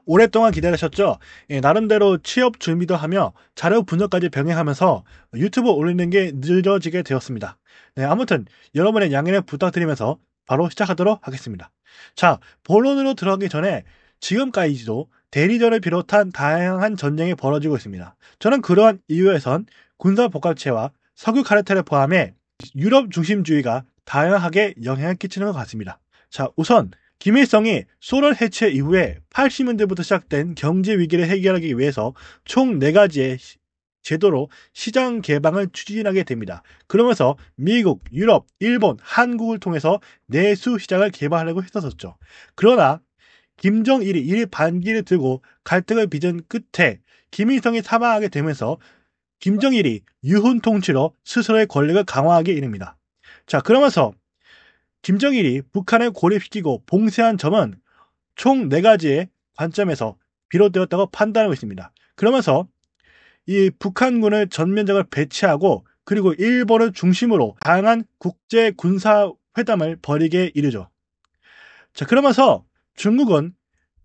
오랫동안 기다리셨죠? 예, 나름대로 취업 준비도 하며 자료 분석까지 병행하면서 유튜브 올리는 게 늦어지게 되었습니다. 네, 아무튼 여러분의 양해를 부탁드리면서 바로 시작하도록 하겠습니다. 자, 본론으로 들어가기 전에 지금까지도 대리전을 비롯한 다양한 전쟁이 벌어지고 있습니다. 저는 그러한 이유에선 군사복합체와 석유 카르텔을 포함해 유럽 중심주의가 다양하게 영향을 끼치는 것 같습니다. 자, 우선 김일성이 소련 해체 이후에 80년대부터 시작된 경제 위기를 해결하기 위해서 총 4가지의 제도로 시장 개방을 추진하게 됩니다. 그러면서 미국, 유럽, 일본, 한국을 통해서 내수 시장을 개발하려고 했었죠. 그러나 김정일이 이 반기를 들고 갈등을 빚은 끝에 김일성이 사망하게 되면서 김정일이 유훈 통치로 스스로의 권력을 강화하게 이릅니다. 자, 그러면서 김정일이 북한을 고립시키고 봉쇄한 점은 총 4가지의 관점에서 비롯되었다고 판단하고 있습니다. 그러면서 이 북한군을 전면적으로 배치하고 그리고 일본을 중심으로 다양한 국제 군사 회담을 벌이게 이르죠. 자, 그러면서 중국은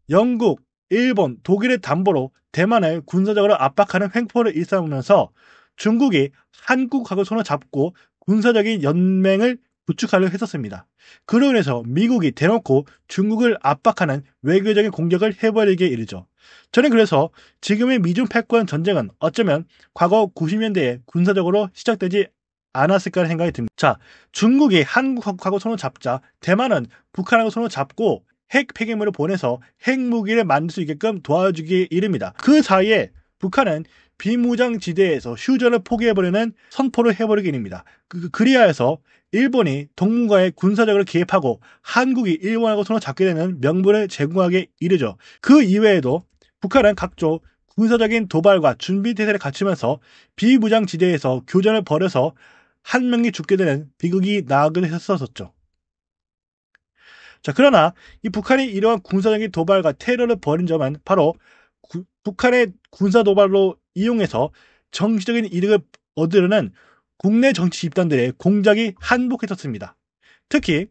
영국, 일본, 독일의 담보로 대만을 군사적으로 압박하는 횡포를 일삼으면서 중국이 한국하고 손을 잡고 군사적인 연맹을 구축하려 했었습니다. 그로 인해서 미국이 대놓고 중국을 압박하는 외교적인 공격을 해버리게 이르죠. 저는 그래서 지금의 미중 패권 전쟁은 어쩌면 과거 90년대에 군사적으로 시작되지 않았을까 하는 생각이 듭니다. 자, 중국이 한국하고 손을 잡자 대만은 북한하고 손을 잡고 핵 폐기물을 보내서 핵무기를 만들 수 있게끔 도와주기 이릅니다. 그 사이에 북한은 비무장 지대에서 휴전을 포기해버리는 선포를 해버리게 됩니다. 그리하여서 일본이 동북아에 군사적으로 개입하고 한국이 일본하고 손을 잡게 되는 명분을 제공하게 이르죠. 그 이외에도 북한은 각종 군사적인 도발과 준비태세를 갖추면서 비무장 지대에서 교전을 벌여서 한 명이 죽게 되는 비극이 나기도 했었죠. 자, 그러나 이 북한이 이러한 군사적인 도발과 테러를 벌인 점은 바로 북한의 군사 도발로 이용해서 정치적인 이득을 얻으려는 국내 정치 집단들의 공작이 한복했었습니다. 특히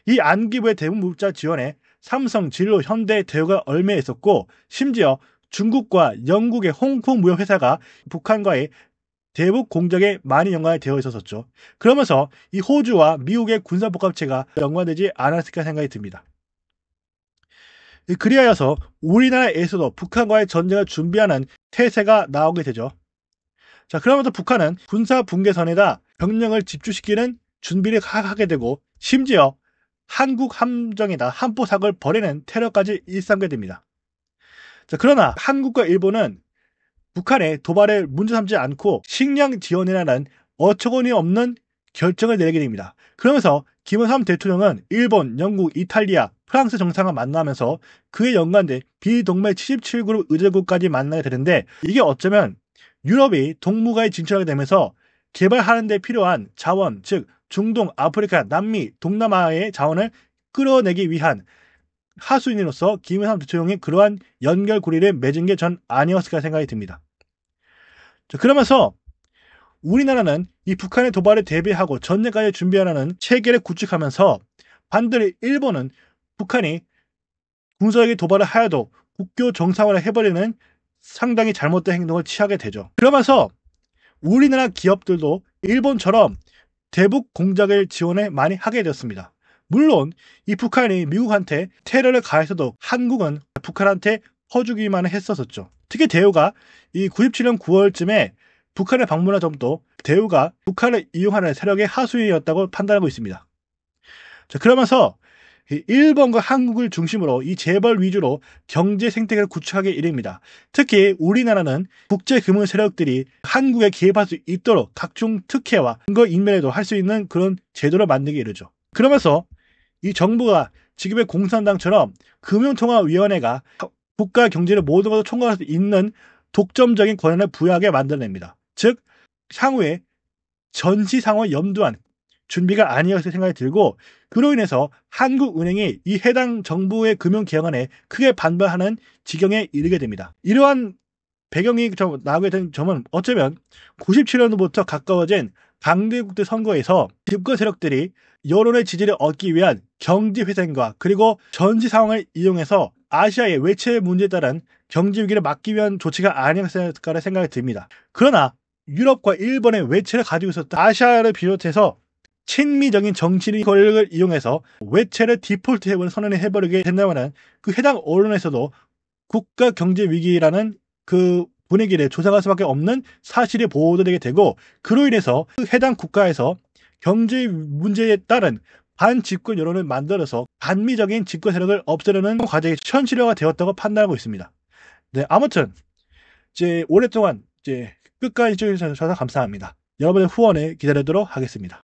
이 안기부의 대북무자 지원에 삼성, 진로, 현대, 대우가 얽매였었고 심지어 중국과 영국의 홍콩 무역회사가 북한과의 대북 공작에 많이 연관이 되어 있었죠. 그러면서 이 호주와 미국의 군사복합체가 연관되지 않았을까 생각이 듭니다. 그리하여서 우리나라에서도 북한과의 전쟁을 준비하는 태세가 나오게 되죠. 자, 그러면서 북한은 군사 분계선에다 병력을 집중시키는 준비를 하게 되고 심지어 한국 함정에다 함포사고를 벌이는 테러까지 일삼게 됩니다. 자, 그러나 한국과 일본은 북한의 도발을 문제 삼지 않고 식량 지원이라는 어처구니 없는 결정을 내리게 됩니다. 그러면서 김영삼 대통령은 일본, 영국, 이탈리아, 프랑스 정상과 만나면서 그에 연관된 비동맹 77그룹 의제국까지 만나게 되는데 이게 어쩌면 유럽이 동북아에 진출하게 되면서 개발하는 데 필요한 자원, 즉 중동, 아프리카, 남미, 동남아의 자원을 끌어내기 위한 하수인으로서 김영삼 대통령이 그러한 연결고리를 맺은 게 전 아니었을까 생각이 듭니다. 자, 그러면서 우리나라는 이 북한의 도발에 대비하고 전쟁까지 준비하라는 체계를 구축하면서 반대로 일본은 북한이 군사적인 도발을 하여도 국교 정상화를 해버리는 상당히 잘못된 행동을 취하게 되죠. 그러면서 우리나라 기업들도 일본처럼 대북 공작을 지원을 많이 하게 되었습니다. 물론 이 북한이 미국한테 테러를 가해서도 한국은 북한한테 퍼주기만 했었죠. 특히 대우가 이 97년 9월쯤에 북한에 방문한 점도 대우가 북한을 이용하는 세력의 하수인이었다고 판단하고 있습니다. 자, 그러면서 일본과 한국을 중심으로 이 재벌 위주로 경제 생태계를 구축하게 이릅니다. 특히 우리나라는 국제금융 세력들이 한국에 개입할 수 있도록 각종 특혜와 증거 인멸에도 할 수 있는 그런 제도를 만들게 이르죠. 그러면서 이 정부가 지금의 공산당처럼 금융통화위원회가 국가 경제를 모든 것을 총괄할 수 있는 독점적인 권한을 부여하게 만들어냅니다. 즉 향후에 전시 상황을 염두한 준비가 아니었을 생각이 들고 그로 인해서 한국은행이 이 해당 정부의 금융개혁안에 크게 반발하는 지경에 이르게 됩니다. 이러한 배경이 나오게 된 점은 어쩌면 97년부터 가까워진 강대국대 선거에서 집권 세력들이 여론의 지지를 얻기 위한 경제회생과 그리고 전시 상황을 이용해서 아시아의 외채 문제에 따른 경제 위기를 막기 위한 조치가 아니었을까라는 생각이 듭니다. 그러나 유럽과 일본의 외채를 가지고 있었던 아시아를 비롯해서 친미적인 정치적 권력을 이용해서 외채를 디폴트 해버리는 선언을 해버리게 된다면 그 해당 언론에서도 국가 경제 위기라는 그 분위기를 조장할 수밖에 없는 사실이 보도되게 되고, 그로 인해서 그 해당 국가에서 경제 문제에 따른 반집권 여론을 만들어서 반미적인 집권 세력을 없애려는 과정이 현실화가 되었다고 판단하고 있습니다. 네, 아무튼 이제 오랫동안 이제 끝까지 해주셔서 감사합니다. 여러분의 후원을 기다리도록 하겠습니다.